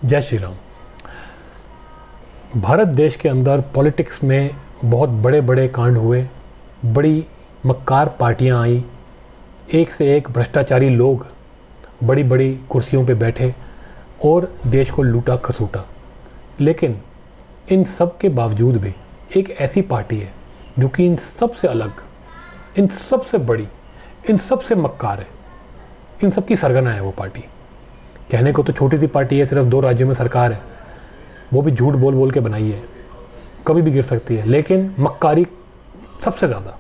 जय श्री राम। भारत देश के अंदर पॉलिटिक्स में बहुत बड़े बड़े कांड हुए, बड़ी मक्कार पार्टियां आई, एक से एक भ्रष्टाचारी लोग बड़ी बड़ी कुर्सियों पे बैठे और देश को लूटा खसूटा। लेकिन इन सब के बावजूद भी एक ऐसी पार्टी है जो कि इन सब से अलग, इन सब से बड़ी, इन सब से मक्कार है, इन सब की सरगना है। वो पार्टी कहने को तो छोटी सी पार्टी है, सिर्फ 2 राज्यों में सरकार है, वो भी झूठ बोल बोल के बनाई है, कभी भी गिर सकती है, लेकिन मक्कारी सबसे ज़्यादा।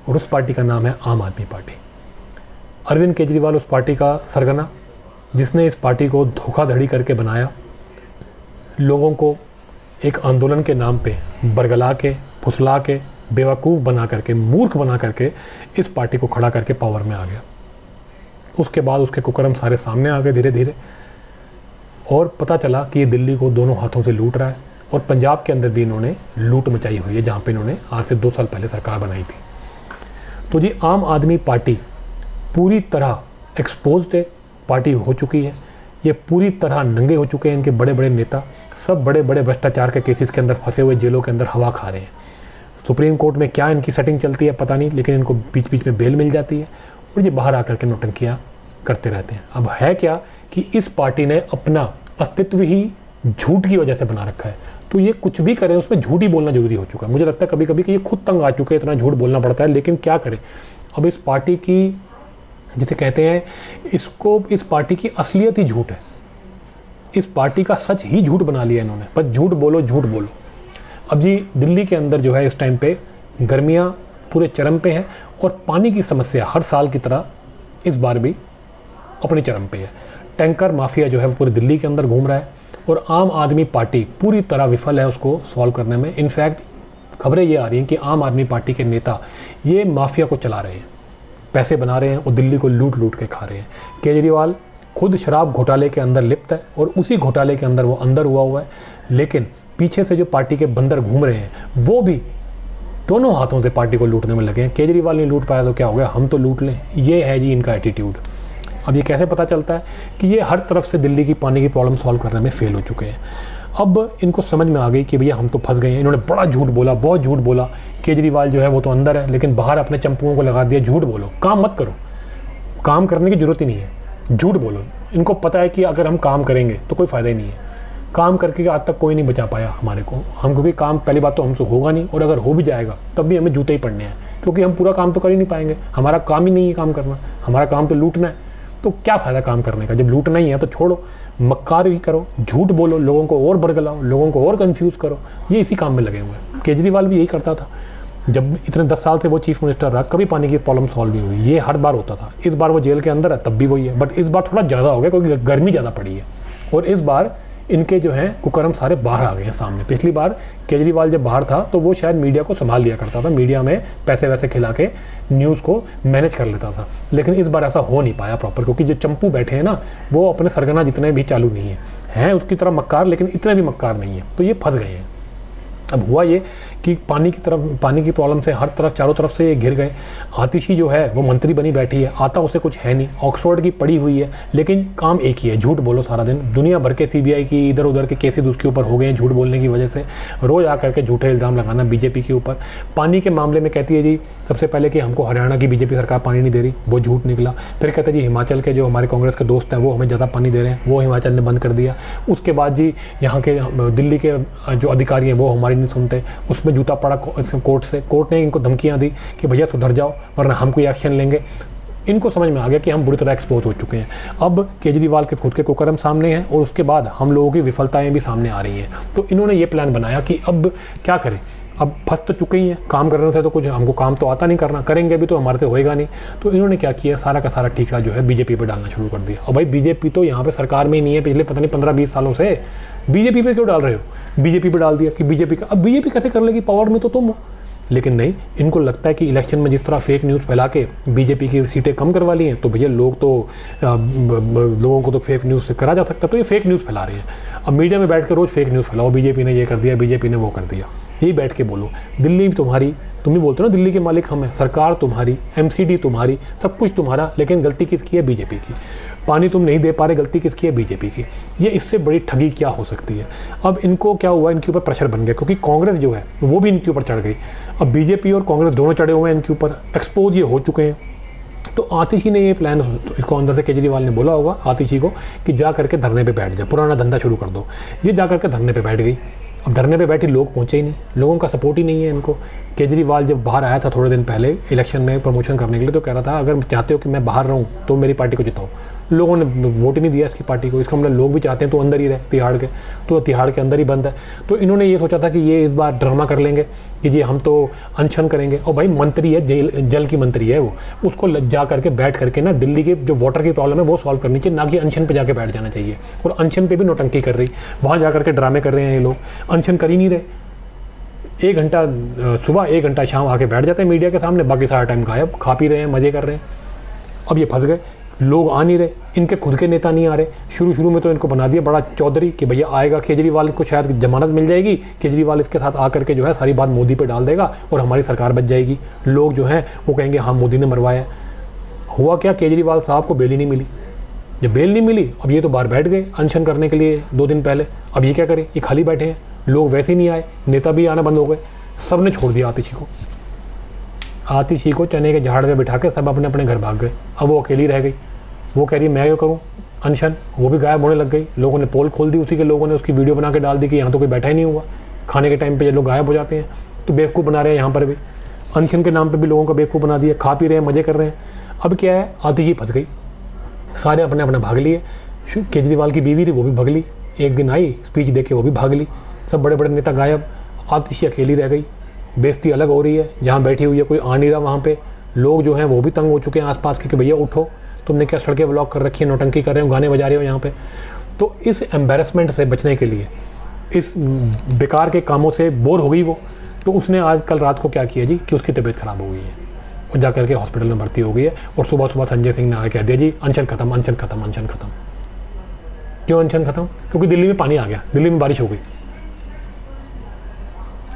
और उस पार्टी का नाम है आम आदमी पार्टी। अरविंद केजरीवाल उस पार्टी का सरगना, जिसने इस पार्टी को धोखाधड़ी करके बनाया, लोगों को एक आंदोलन के नाम पे बरगला के, फुसला के, बेवकूफ़ बना करके, मूर्ख बना करके इस पार्टी को खड़ा करके पावर में आ गया। उसके बाद उसके कुकर्म सारे सामने आ गए धीरे धीरे, और पता चला कि ये दिल्ली को दोनों हाथों से लूट रहा है। और पंजाब के अंदर भी इन्होंने लूट मचाई हुई है, जहाँ पे इन्होंने आज से 2 साल पहले सरकार बनाई थी। तो जी आम आदमी पार्टी पूरी तरह एक्सपोज्ड है, पार्टी हो चुकी है, ये पूरी तरह नंगे हो चुके हैं। इनके बड़े बड़े नेता सब बड़े बड़े भ्रष्टाचार के केसेस के अंदर फंसे हुए, जेलों के अंदर हवा खा रहे हैं। सुप्रीम कोर्ट में क्या इनकी सेटिंग चलती है पता नहीं, लेकिन इनको बीच बीच में बेल मिल जाती है और ये बाहर आकर के नौटंकियाँ करते रहते हैं। अब है क्या कि इस पार्टी ने अपना अस्तित्व ही झूठ की वजह से बना रखा है, तो ये कुछ भी करें उसमें झूठ ही बोलना जरूरी हो चुका है। मुझे लगता है कभी कभी कि ये खुद तंग आ चुके हैं, इतना झूठ बोलना पड़ता है, लेकिन क्या करें। अब इस पार्टी की, जिसे कहते हैं, इस पार्टी की असलियत ही झूठ है, इस पार्टी का सच ही झूठ बना लिया इन्होंने। बस झूठ बोलो झूठ बोलो। अब जी दिल्ली के अंदर जो है इस टाइम पे गर्मियाँ पूरे चरम पे हैं और पानी की समस्या हर साल की तरह इस बार भी अपनी चरम पे है। टैंकर माफिया जो है वो पूरे दिल्ली के अंदर घूम रहा है और आम आदमी पार्टी पूरी तरह विफल है उसको सॉल्व करने में। इनफैक्ट खबरें ये आ रही हैं कि आम आदमी पार्टी के नेता ये माफिया को चला रहे हैं, पैसे बना रहे हैं और दिल्ली को लूट लूट के खा रहे हैं। केजरीवाल खुद शराब घोटाले के अंदर लिप्त है और उसी घोटाले के अंदर वो अंदर हुआ है, लेकिन पीछे से जो पार्टी के बंदर घूम रहे हैं वो भी दोनों हाथों से पार्टी को लूटने में लगे हैं। केजरीवाल नहीं लूट पाया तो क्या हो गया, हम तो लूट लें, ये है जी इनका एटीट्यूड। अब ये कैसे पता चलता है कि ये हर तरफ से दिल्ली की पानी की प्रॉब्लम सॉल्व करने में फेल हो चुके हैं। अब इनको समझ में आ गई कि भैया हम तो फंस गए हैं। इन्होंने बड़ा झूठ बोला, बहुत झूठ बोला। केजरीवाल जो है वो तो अंदर है, लेकिन बाहर अपने चंपुओं को लगा दिया, झूठ बोलो, काम मत करो, काम करने की जरूरत ही नहीं है, झूठ बोलो। इनको पता है कि अगर हम काम करेंगे तो कोई फ़ायदा ही नहीं है, काम करके आज तक कोई नहीं बचा पाया हमारे को, हम क्योंकि काम पहली बात तो हमसे होगा नहीं, और अगर हो भी जाएगा तब भी हमें जूते ही पड़ने हैं, क्योंकि हम पूरा काम तो कर ही नहीं पाएंगे। हमारा काम ही नहीं है काम करना, हमारा काम तो लूटना है। तो क्या फ़ायदा काम करने का, जब लूटना ही है तो छोड़ो, मक्कार भी करो, झूठ बोलो, लोगों को और बरगलाओ, लोगों को और कंफ्यूज करो। ये इसी काम में लगे हुए हैं। केजरीवाल भी यही करता था, जब इतने 10 साल से वो चीफ मिनिस्टर रहा, कभी पानी की प्रॉब्लम सॉल्व नहीं हुई। ये हर बार होता था। इस बार वो जेल के अंदर है तब भी वही है, बट इस बार थोड़ा ज़्यादा हो गया क्योंकि गर्मी ज़्यादा पड़ी है और इस बार इनके जो हैं कुकर्म सारे बाहर आ गए हैं सामने। पिछली बार केजरीवाल जब बाहर था तो वो शायद मीडिया को संभाल लिया करता था, मीडिया में पैसे वैसे खिला के न्यूज़ को मैनेज कर लेता था, लेकिन इस बार ऐसा हो नहीं पाया प्रॉपर, क्योंकि जो चंपू बैठे हैं ना वो अपने सरगना जितने भी चालू नहीं हैं उसकी तरह मक्कार, लेकिन इतने भी मक्कार नहीं है, तो ये फंस गए हैं। अब हुआ ये कि पानी की प्रॉब्लम से हर तरफ, चारों तरफ से ये घिर गए। आतिशी जो है वो मंत्री बनी बैठी है, आता उसे कुछ है नहीं, ऑक्सफोर्ड की पढ़ी हुई है, लेकिन काम एक ही है, झूठ बोलो सारा दिन। दुनिया भर के सीबीआई की इधर उधर के केसेस उसके ऊपर हो गए हैं झूठ बोलने की वजह से, रोज़ आकर के झूठे इल्ज़ाम लगाना बीजेपी के ऊपर। पानी के मामले में कहती है जी सबसे पहले कि हमको हरियाणा की बीजेपी सरकार पानी नहीं दे रही, वो झूठ निकला। फिर कहते हैं जी हिमाचल के जो हमारे कांग्रेस के दोस्त हैं वो हमें ज़्यादा पानी दे रहे हैं, वो हिमाचल ने बंद कर दिया। उसके बाद जी यहाँ के दिल्ली के जो अधिकारी हैं वो हमारी नहीं सुनते, उसमें जूता पड़ा कोर्ट से, कोर्ट ने इनको धमकियां दी कि भैया सुधर जाओ वरना हम कोई एक्शन लेंगे। इनको समझ में आ गया कि हम बुरी तरह एक्सपोज हो चुके हैं। अब केजरीवाल के खुद के कुकर्म सामने हैं और उसके बाद हम लोगों की विफलताएं भी सामने आ रही हैं। तो इन्होंने ये प्लान बनाया कि अब क्या करें, अब फंस तो चुके ही हैं, काम करने से तो कुछ हमको काम तो आता नहीं करना, करेंगे भी तो हमारे से होएगा नहीं। तो इन्होंने क्या किया, सारा का सारा ठीकरा जो है बीजेपी पे डालना शुरू कर दिया। और भाई बीजेपी तो यहाँ पे सरकार में ही नहीं है पिछले पता नहीं 15-20 सालों से, बीजेपी पे क्यों डाल रहे हो, बीजेपी पे डाल दिया कि बीजेपी का, अब बीजेपी कैसे कर लेगी, पावर में तो तुम हो। लेकिन नहीं, इनको लगता है कि इलेक्शन में जिस तरह फेक न्यूज़ फैला के बीजेपी की सीटें कम करवा ली हैं तो भैया लोगों को तो फेक न्यूज़ से करा जा सकता है, तो ये फेक न्यूज़ फैला रहे हैं। अब मीडिया में बैठ के रोज़ फेक न्यूज़ फैलाओ, बीजेपी ने ये कर दिया, बीजेपी ने वो कर दिया, यही बैठ के बोलो। दिल्ली तुम्हारी तुम ही बोलते हो ना दिल्ली के मालिक हम हैं, सरकार तुम्हारी, एमसीडी तुम्हारी, सब कुछ तुम्हारा, लेकिन गलती किसकी है? बीजेपी की। पानी तुम नहीं दे पा रहे, गलती किसकी है? बीजेपी की। ये इससे बड़ी ठगी क्या हो सकती है? अब इनको क्या हुआ, इनके ऊपर प्रेशर बन गया, क्योंकि कांग्रेस जो है वो भी इनके ऊपर चढ़ गई। अब बीजेपी और कांग्रेस दोनों चढ़े हुए हैं इनके ऊपर, एक्सपोज ये हो चुके हैं। तो आतिशी ने ये प्लान, इसको अंदर से केजरीवाल ने बोला होगा आतिशी को कि जा करके धरने पे बैठ जा, पुराना धंधा शुरू कर दो। ये जा करके धरने पे बैठ गई। अब धरने पे बैठी, लोग पहुंचे ही नहीं, लोगों का सपोर्ट ही नहीं है इनको। केजरीवाल जब बाहर आया था थोड़े दिन पहले इलेक्शन में प्रमोशन करने के लिए, तो कह रहा था अगर चाहते हो कि मैं बाहर रहूं तो मेरी पार्टी को जिताओ। लोगों ने वोट ही नहीं दिया इसकी पार्टी को। इसका मतलब लोग भी चाहते हैं तो अंदर ही रहे, तिहाड़ के, तो तिहाड़ के अंदर ही बंद है। तो इन्होंने ये सोचा था कि ये इस बार ड्रामा कर लेंगे कि जी हम तो अनशन करेंगे। और भाई मंत्री है, जल की मंत्री है वो, उसको जा करके बैठ करके ना दिल्ली के जो वाटर की प्रॉब्लम है वो सॉल्व करनी चाहिए, ना कि अनशन पे जाके बैठ जाना चाहिए। और अनशन पे भी नौटंकी कर रही, वहाँ जा करके ड्रामे कर रहे हैं ये लोग, अनशन कर ही नहीं रहे। 1 घंटा सुबह 1 घंटा शाम आके बैठ जाते हैं मीडिया के सामने, बाकी सारा टाइम गायब, खा पी रहे हैं, मज़े कर रहे हैं। अब ये फंस गए, लोग आ नहीं रहे, इनके खुद के नेता नहीं आ रहे। शुरू में तो इनको बना दिया बड़ा चौधरी कि भैया आएगा केजरीवाल को शायद जमानत मिल जाएगी, केजरीवाल इसके साथ आकर के जो है सारी बात मोदी पे डाल देगा और हमारी सरकार बच जाएगी। लोग जो हैं वो कहेंगे हाँ मोदी ने मरवाया। हुआ क्या, केजरीवाल साहब को बेल ही नहीं मिली। जब बेल नहीं मिली, अब ये तो बाहर बैठ गए अनशन करने के लिए 2 दिन पहले। अब ये क्या करें, ये खाली बैठे हैं, लोग वैसे ही नहीं आए, नेता भी आना बंद हो गए, सब ने छोड़ दिया आतिशी को। आतिशी को चने के झाड़ पे बिठा के सब अपने अपने घर भाग गए। अब वो अकेली रह गई। वो कह रही है मैं क्यों करूँ अनशन, वो भी गायब होने लग गई। लोगों ने पोल खोल दी, उसी के लोगों ने उसकी वीडियो बना के डाल दी कि यहाँ तो कोई बैठा ही नहीं हुआ। खाने के टाइम पे ये लोग गायब हो जाते हैं, तो बेवकूफ़ बना रहे हैं यहाँ पर भी, अनशन के नाम पे भी लोगों का बेवकूफ़ बना दिया। खा पी रहे हैं, मज़े कर रहे हैं। अब क्या है, आतिशी फंस गई, सारे अपने अपने भाग लिए। केजरीवाल की बीवी थी वो भी भाग ली, एक दिन आई स्पीच दे के वो भी भाग ली। सब बड़े बड़े नेता गायब, आतिशी अकेली रह गई। बेइज्जती अलग हो रही है, जहाँ बैठी हुई है कोई आ नहीं रहा वहाँ पे। लोग जो हैं वो भी तंग हो चुके हैं आसपास के कि भैया उठो, तुमने क्या सड़कें ब्लॉक कर रखी है, नौटंकी कर रहे हो, गाने बजा रहे हो यहाँ पे। तो इस एम्बेरसमेंट से बचने के लिए, इस बेकार के कामों से बोर हो गई वो, तो उसने आज कल रात को क्या किया जी कि उसकी तबीयत ख़राब हो गई है और जा करके हॉस्पिटल में भर्ती हो गई है। और सुबह सुबह संजय सिंह ने आगे कह दिया जी अनशन खत्म, अनशन खत्म, अनशन खत्म। क्यों अनशन खत्म? क्योंकि दिल्ली में पानी आ गया, दिल्ली में बारिश हो गई।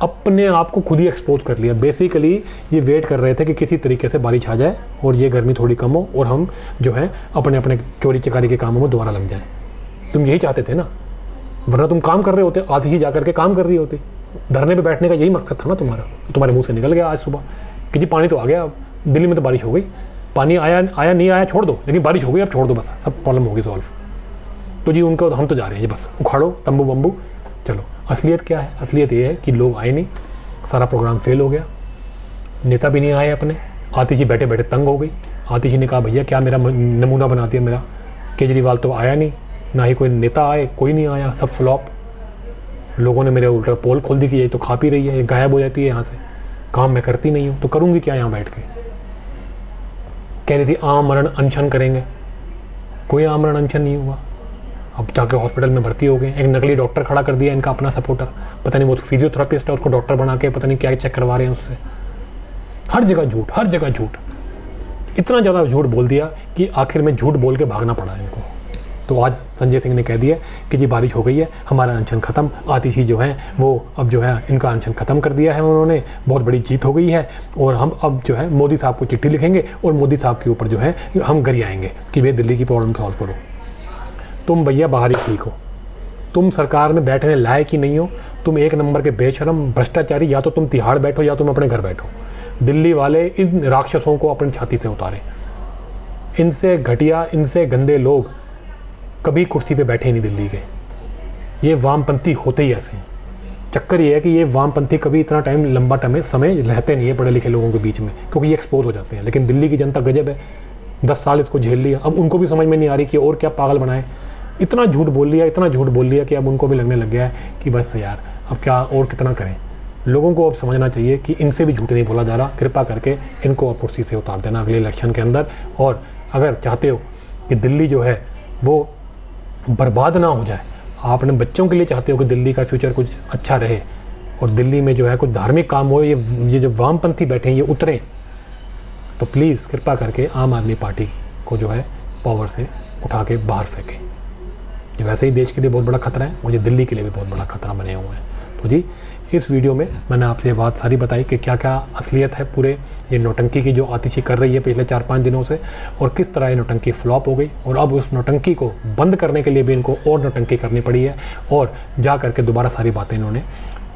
अपने आप को खुद ही एक्सपोज कर लिया। बेसिकली ये वेट कर रहे थे कि किसी तरीके से बारिश आ जाए और ये गर्मी थोड़ी कम हो और हम जो है अपने अपने चोरी चकारी के कामों में दोबारा लग जाएं। तुम यही चाहते थे ना, वरना तुम काम कर रहे होते, आतिशी जा करके काम कर रही होती। धरने पे बैठने का यही मकसद था ना तुम्हारा, तो तुम्हारे मुंह से निकल गया आज सुबह कि जी पानी तो आ गया, अब दिल्ली में तो बारिश हो गई, पानी आया नहीं आया छोड़ दो, लेकिन बारिश हो गई अब छोड़ दो, बस सब प्रॉब्लम होगी सॉल्व। तो जी उनको हम तो जा रहे हैं जी, बस उखाड़ो तंबू वम्बू चलो। असलियत क्या है? असलियत ये है कि लोग आए नहीं, सारा प्रोग्राम फेल हो गया, नेता भी नहीं आए अपने। आतिशी बैठे बैठे तंग हो गई। आतिशी ने कहा भैया क्या मेरा नमूना बना दिया मेरा, केजरीवाल तो आया नहीं, ना ही कोई नेता आए, कोई नहीं आया, सब फ्लॉप। लोगों ने मेरे उल्टा पोल खोल दी कि ये तो खा पी रही है, ये गायब हो जाती है यहाँ से, काम मैं करती नहीं हूँ तो करूँगी क्या यहाँ बैठ के। कह रही थी आमरण अनशन करेंगे, कोई आमरण अनशन नहीं हुआ। अब जाके हॉस्पिटल में भर्ती हो गए। एक नकली डॉक्टर खड़ा कर दिया इनका अपना सपोर्टर, पता नहीं वो फिजियोथेरेपिस्ट है, उसको डॉक्टर बना के पता नहीं क्या चेक करवा रहे हैं उससे। हर जगह झूठ, हर जगह झूठ, इतना ज़्यादा झूठ बोल दिया कि आखिर में झूठ बोल के भागना पड़ा इनको। तो आज संजय सिंह ने कह दिया कि जी बारिश हो गई है, हमारा अनशन ख़त्म। आतिशी जो है वो अब जो है इनका अनशन ख़त्म कर दिया है उन्होंने, बहुत बड़ी जीत हो गई है। और हम अब जो है मोदी साहब को चिट्ठी लिखेंगे और मोदी साहब के ऊपर जो है हम गरियाएंगे कि भैया दिल्ली की प्रॉब्लम सॉल्व करो। तुम भैया बाहर ही ठीक हो, तुम सरकार में बैठने लायक ही नहीं हो, तुम एक नंबर के बेशरम भ्रष्टाचारी, या तो तुम तिहाड़ बैठो या तुम अपने घर बैठो। दिल्ली वाले इन राक्षसों को अपनी छाती से उतारे। इनसे घटिया, इनसे गंदे लोग कभी कुर्सी पे बैठे नहीं दिल्ली के। ये वामपंथी होते ही ऐसे हैं। चक्कर ये है कि ये वामपंथी कभी इतना टाइम लंबा समय रहते नहीं है पढ़े लिखे लोगों के बीच में, क्योंकि ये एक्सपोज हो जाते हैं। लेकिन दिल्ली की जनता गजब है, 10 साल इसको झेल लिया, अब उनको भी समझ में नहीं आ रही कि और क्या पागल बनाए। इतना झूठ बोल लिया, इतना झूठ बोल लिया कि अब उनको भी लगने लग गया है कि बस यार अब क्या और कितना करें। लोगों को अब समझना चाहिए कि इनसे भी झूठ नहीं बोला जा रहा। कृपा करके इनको अब कुर्सी से उतार देना अगले इलेक्शन के अंदर। और अगर चाहते हो कि दिल्ली जो है वो बर्बाद ना हो जाए, आप अपने बच्चों के लिए चाहते हो कि दिल्ली का फ्यूचर कुछ अच्छा रहे और दिल्ली में जो है कुछ धार्मिक काम हो, ये जो वामपंथी बैठे हैं ये उतरें, तो प्लीज़ कृपा करके आम आदमी पार्टी को जो है पावर से उठा के बाहर फेंकें। ये वैसे ही देश के लिए बहुत बड़ा खतरा है और ये दिल्ली के लिए भी बहुत बड़ा खतरा बने हुए हैं। तो जी इस वीडियो में मैंने आपसे ये बात सारी बताई कि क्या क्या असलियत है पूरे ये नौटंकी की जो आतिशी कर रही है पिछले 4-5 दिनों से, और किस तरह ये नौटंकी फ्लॉप हो गई, और अब उस नौटंकी को बंद करने के लिए भी इनको और नौटंकी करनी पड़ी है, और जा करके दोबारा सारी बातें इन्होंने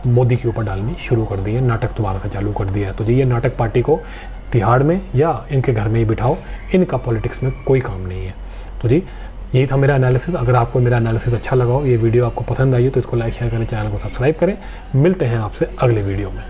मोदी के ऊपर डालनी शुरू कर दी है, नाटक दोबारा से चालू कर दिया है। तो जी ये नाटक पार्टी को तिहाड़ में या इनके घर में ही बिठाओ, इनका पॉलिटिक्स में कोई काम नहीं है। तो जी यही था मेरा एनालिसिस। अगर आपको मेरा एनालिसिस अच्छा लगा हो, ये वीडियो आपको पसंद आई हो, तो इसको लाइक शेयर करें, चैनल को सब्सक्राइब करें। मिलते हैं आपसे अगले वीडियो में।